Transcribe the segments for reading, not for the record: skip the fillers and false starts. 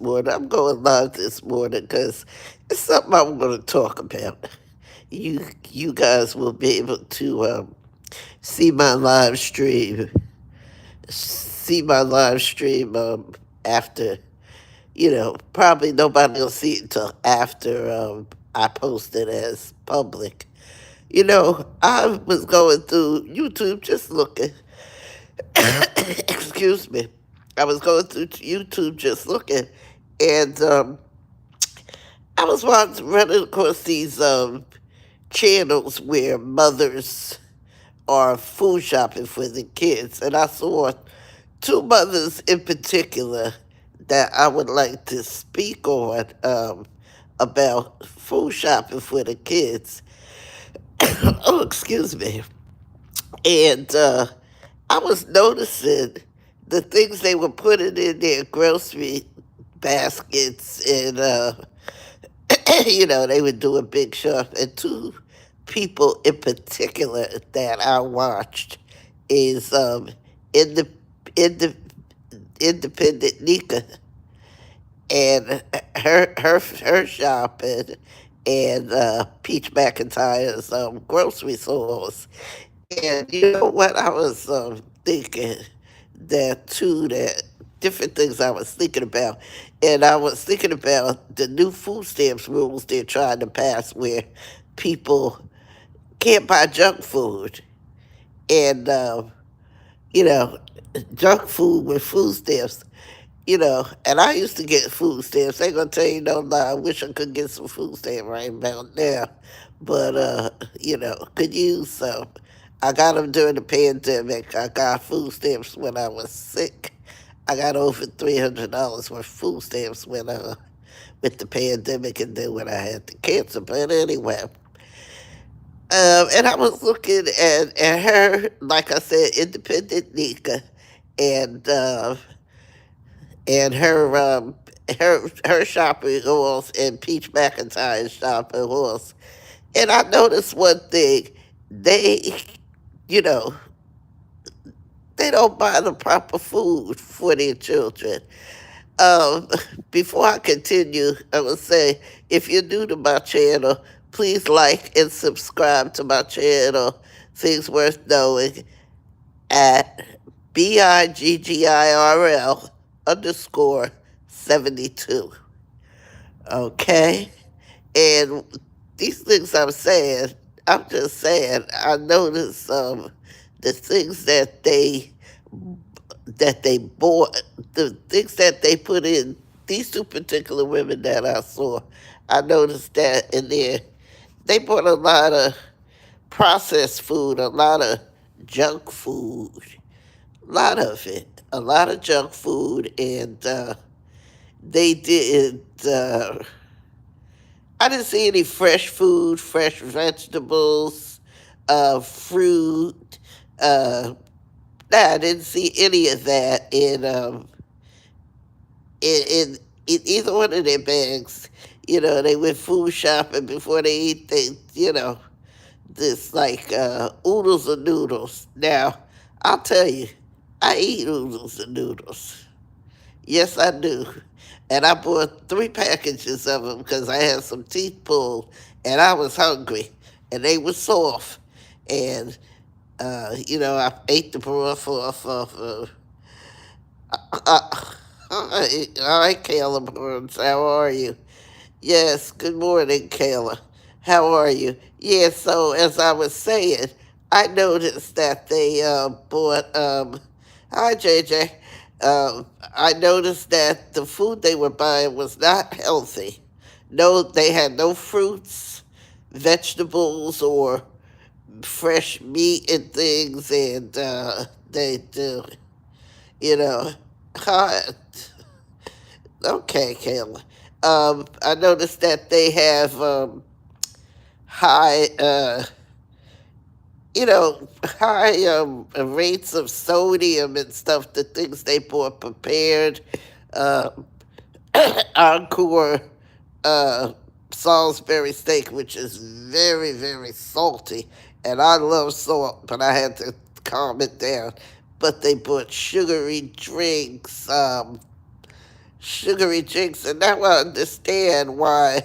morning. I'm going live this morning because it's something I want to talk about. You guys will be able to see my live stream. See my live stream after. Probably nobody will see it until after I post it as public. I was going through YouTube just looking. Excuse me. I was going through YouTube just looking, and I was running across these channels where mothers are food shopping for the kids, and I saw two mothers in particular that I would like to speak on about food shopping for the kids. Oh, excuse me. And I was noticing the things they were putting in their grocery baskets, and they would do a big shop. And two people in particular that I watched is in the independent Nika and her shopping, and Peach McIntyre's grocery stores. And you know what I was thinking? That different things I was thinking about. And I was thinking about the new food stamps rules they're trying to pass where people can't buy junk food. And, you know, junk food with food stamps. And I used to get food stamps. They gonna tell you no lie. I wish I could get some food stamp right about now, but could use some. I got them during the pandemic. I got food stamps when I was sick. I got over $300 worth of food stamps when with the pandemic, and then when I had the cancer. But anyway, and I was looking at her, like I said, independent Nika, and her shopping horse and Peach McIntyre's shopping horse. And I noticed one thing. They, you know, they don't buy the proper food for their children. Um, Before I continue, I will say, if you're new to my channel, please like and subscribe to my channel, Things Worth Knowing, at BIGGIRL underscore 72. Okay? And these things I'm just saying, I notice the things that they bought, the things that they put in, these two particular women that I saw, I noticed that in there, they bought a lot of processed food, a lot of junk food, a lot of it, a lot of junk food, and they did. I didn't see any fresh food, fresh vegetables, fruit. Uh, nah, I didn't see any of that in, in in either one of their bags. They went food shopping before they eat things. This like oodles of noodles. Now, I'll tell you, I eat oodles of noodles. Yes, I do. And I bought 3 packages of them because I had some teeth pulled and I was hungry and they were soft. And, I ate the broth off of. All right, Kayla Burns, how are you? Yes, good morning, Kayla. How are you? Yeah, so as I was saying, I noticed that they bought. Hi, JJ. I noticed that the food they were buying was not healthy. No, they had no fruits, vegetables, or fresh meat and things, and they do, you know. Hi. Okay, Kayla. I noticed that they have high, high rates of sodium and stuff. The things they bought prepared, uh, Encore uh, Salisbury steak, which is very, very salty, and I love salt, but I had to calm it down. But they bought sugary drinks, sugary drinks, and now I understand why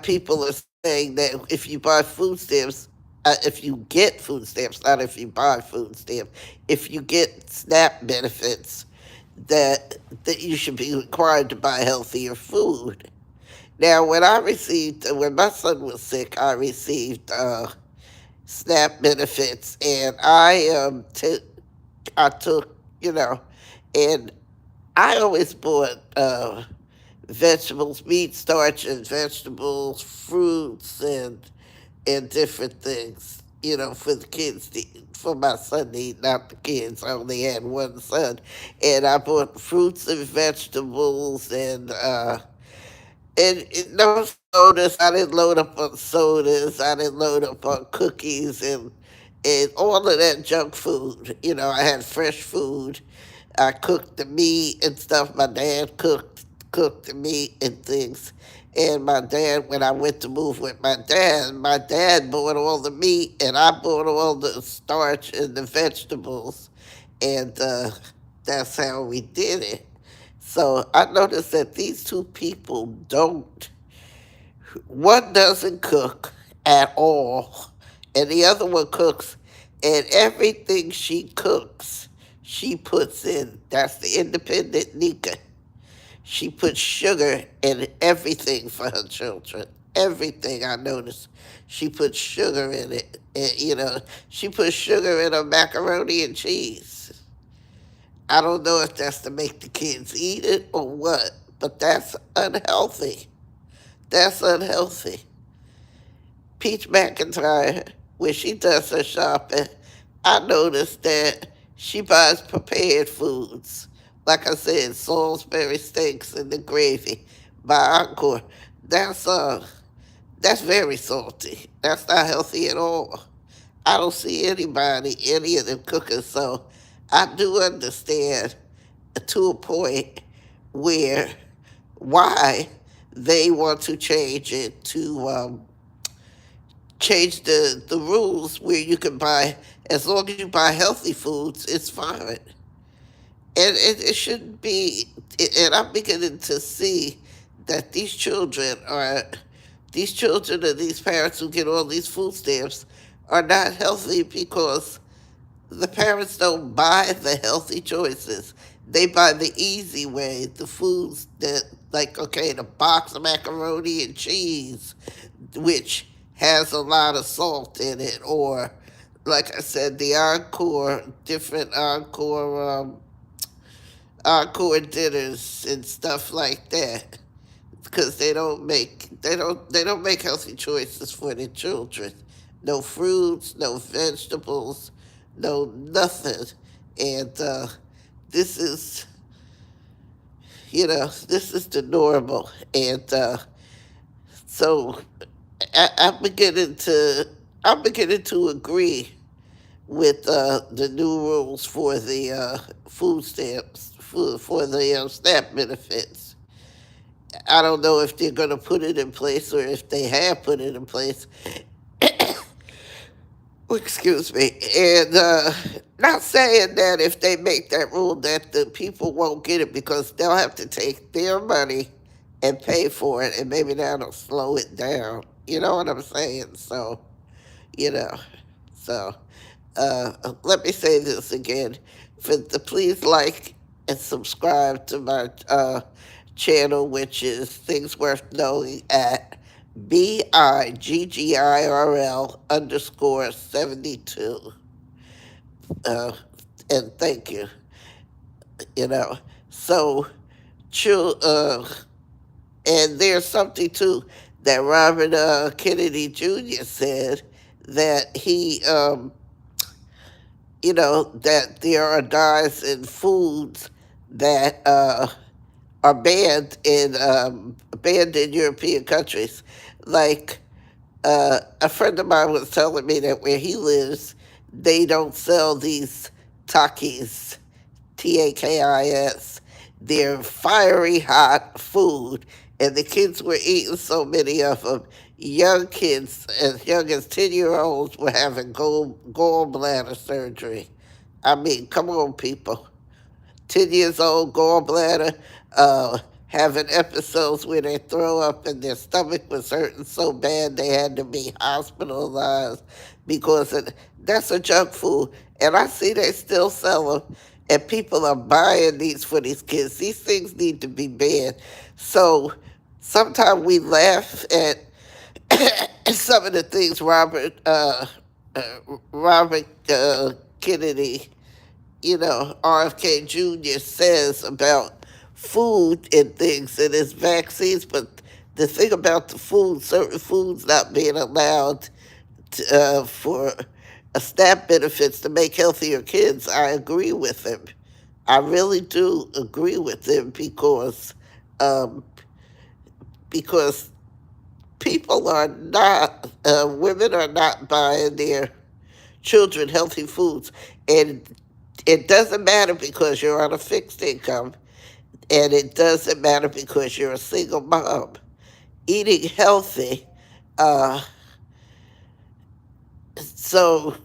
people are saying that if you buy food stamps, if you get food stamps, not if you buy food stamps, if you get SNAP benefits, that you should be required to buy healthier food. Now, when my son was sick, I received SNAP benefits, and I took, and I always bought vegetables, meat, starch, and vegetables, fruits, and different things, for the kids, for my son to eat, not the kids. I only had one son. And I bought fruits and vegetables and no sodas. I didn't load up on sodas. I didn't load up on cookies and all of that junk food. I had fresh food. I cooked the meat and stuff. My dad cooked the meat and things. And my dad, when I went to move with my dad bought all the meat and I bought all the starch and the vegetables. And that's how we did it. So I noticed that these two people don't, one doesn't cook at all, and the other one cooks, and everything she cooks, she puts in. That's the independent Nika. She puts sugar in everything for her children. Everything I noticed. She puts sugar in it. And, she puts sugar in her macaroni and cheese. I don't know if that's to make the kids eat it or what, but that's unhealthy. That's unhealthy. Peach McIntyre, when she does her shopping, I noticed that she buys prepared foods. Like I said, Salisbury steaks and the gravy by Encore. That's uh that's very salty. That's not healthy at all. I don't see any of them cooking, so I do understand to a point where why they want to change the rules where you can buy, as long as you buy healthy foods, it's fine. And it shouldn't be, and I'm beginning to see that these children and these parents who get all these food stamps are not healthy because the parents don't buy the healthy choices. They buy the easy way, the foods that, like, okay, the box of macaroni and cheese, which has a lot of salt in it, or, like I said, the different encore dinners and stuff like that, because they don't make healthy choices for their children. No fruits, no vegetables, no nothing. And this is this is the normal. And so I, I'm beginning to I'm beginning to agree with the new rules for the food stamps for the SNAP benefits. I don't know if they're going to put it in place or if they have put it in place. Excuse me. And not saying that if they make that rule that the people won't get it, because they'll have to take their money and pay for it, and maybe that'll slow it down. You know what I'm saying? So, you know, so let me say this again. Please like and subscribe to my channel, which is Things Worth Knowing at BIGGIRL_72. Uh, and thank you. You know, so, chill, and there's something too that Robert Kennedy Jr. said, that that there are dyes in foods that are banned in European countries. Like a friend of mine was telling me that where he lives, they don't sell these Takis, Takis. They're fiery hot food, and the kids were eating so many of them. Young kids, as young as 10-year-olds, were having gallbladder surgery. I mean, come on, people. 10 years old, gallbladder, uh, having episodes where they throw up and their stomach was hurting so bad they had to be hospitalized because that's a junk food. And I see they still sell them, and people are buying these for these kids. These things need to be banned. So sometimes we laugh at some of the things uh, Robert Kennedy, RFK Jr. says about food and things and his vaccines, but the thing about the food, certain foods not being allowed for SNAP benefits to make healthier kids, I agree with him. I really do agree with him um, because people are not, women are not buying their children healthy foods. And it doesn't matter because you're on a fixed income, and it doesn't matter because you're a single mom. Eating healthy, uh, so,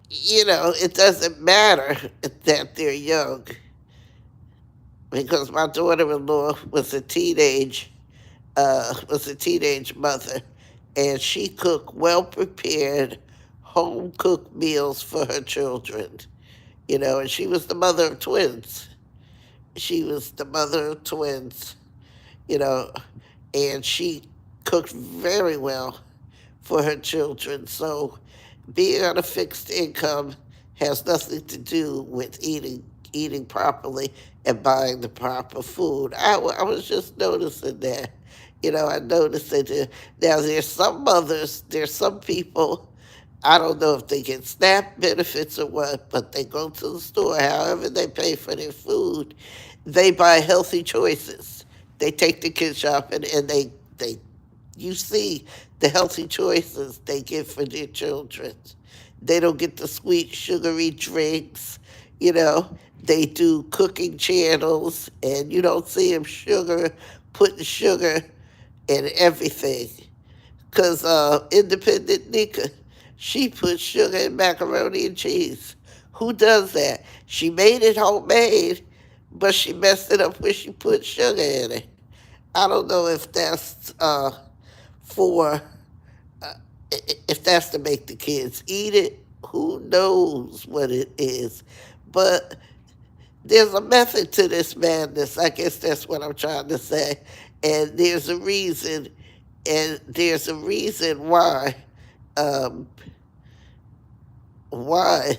it doesn't matter that they're young because my daughter-in-law was a teenage mother, and she cooked well prepared, home cooked meals for her children. And she was the mother of twins. She was the mother of twins, you know, and she cooked very well for her children. So being on a fixed income has nothing to do with eating properly and buying the proper food. I was just noticing that. I noticed that now there's some people, I don't know if they get SNAP benefits or what, but they go to the store, however they pay for their food, they buy healthy choices. They take the kids shopping and they you see the healthy choices they get for their children. They don't get the sweet, sugary drinks. You know, they do cooking channels, and you don't see them putting sugar in everything. Because Independent Nika, she put sugar in macaroni and cheese. Who does that? She made it homemade, but she messed it up when she put sugar in it. I don't know for if that's to make the kids eat it. Who knows what it is? But there's a method to this madness. I guess that's what I'm trying to say. And there's a reason um, why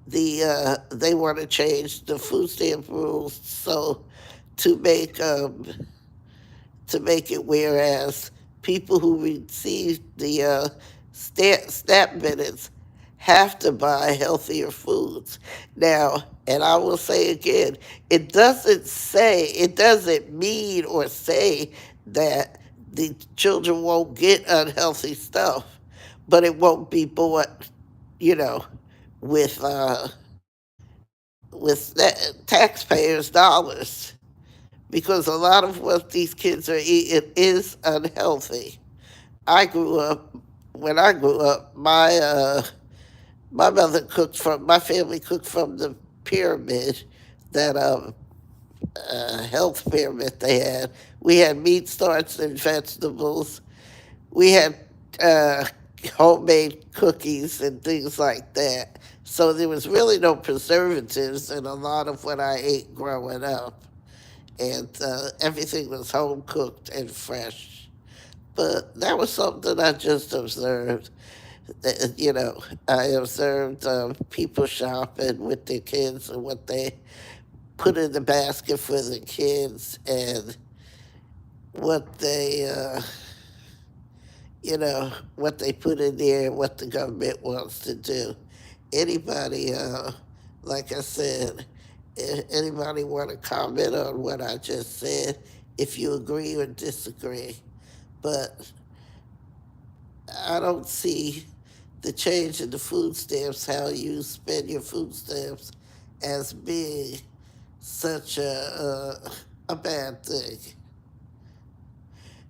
they want to change the food stamp rules so to make to make it whereas people who receive the SNAP minutes have to buy healthier foods. Now, and I will say again, it doesn't mean or say that the children won't get unhealthy stuff, but it won't be bought, you know, with taxpayers' dollars because a lot of what these kids are eating is unhealthy. I grew up when I grew up, my family cooked from the pyramid, that health pyramid they had. We had meat, starch, and vegetables. We had uh, homemade cookies and things like that. So there was really no preservatives in a lot of what I ate growing up, and everything was home cooked and fresh. But that was something I just observed. You know, I observed people shopping with their kids and what they put in the basket for the kids and what what they put in there and what the government wants to do. Anybody, like I said, anybody want to comment on what I just said? If you agree or disagree, but I don't see the change in the food stamps, how you spend your food stamps, as being such a bad thing.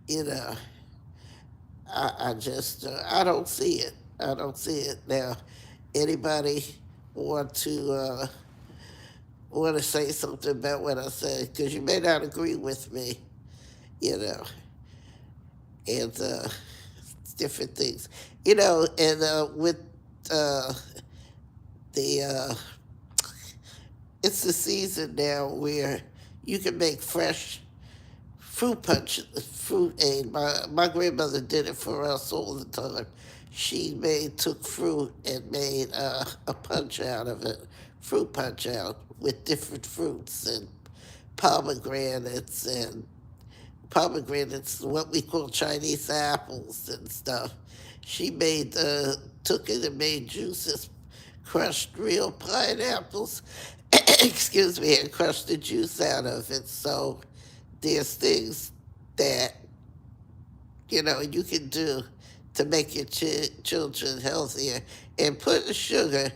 You know, I just I don't see it. I don't see it now. Anybody want to want to say something about what I said because you may not agree with me, you know, and different things, and with uh, the it's the season now where you can make fresh fruit punch, fruit aid. My grandmother did it for us all the time. She took fruit and made a punch out of it, fruit punch out with different fruits and pomegranates and pomegranates, what we call Chinese apples and stuff. She took it and made juices, crushed real pineapples, excuse me, and crushed the juice out of it. So there's things that you can do to make your children healthier, and put the sugar.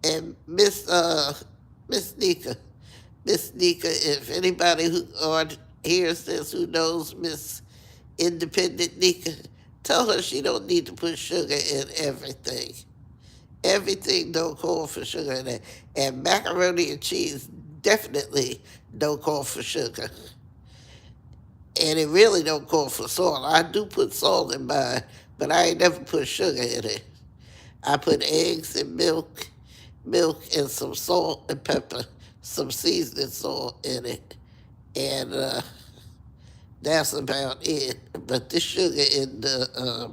And Miss Nika, if anybody who hears this who knows Miss Independent Nika, tell her she don't need to put sugar in everything. Everything don't call for sugar in it, and macaroni and cheese definitely don't call for sugar. And it really don't call for salt. I do put salt in mine, but I ain't never put sugar in it. I put eggs and milk and some salt and pepper, some seasoning salt in it, and that's about it. But the sugar in the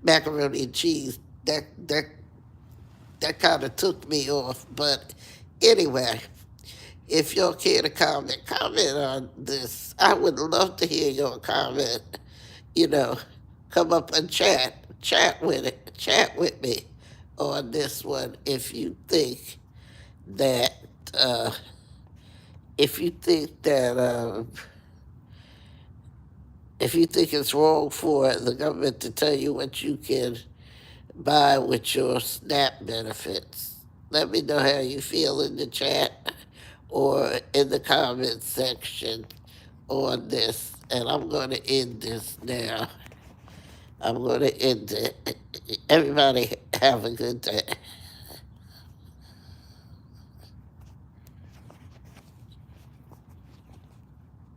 macaroni and cheese, that kind of took me off. But anyway, if y'all care to comment on this. I would love to hear your comment. You know, come up and chat with me on this one that, uh, if you think that, if you think it's wrong for the government to tell you what you can buy with your SNAP benefits. Let me know how you feel in the chat or in the comment section on this. And I'm going to end this now. I'm going to end it. Everybody have a good day.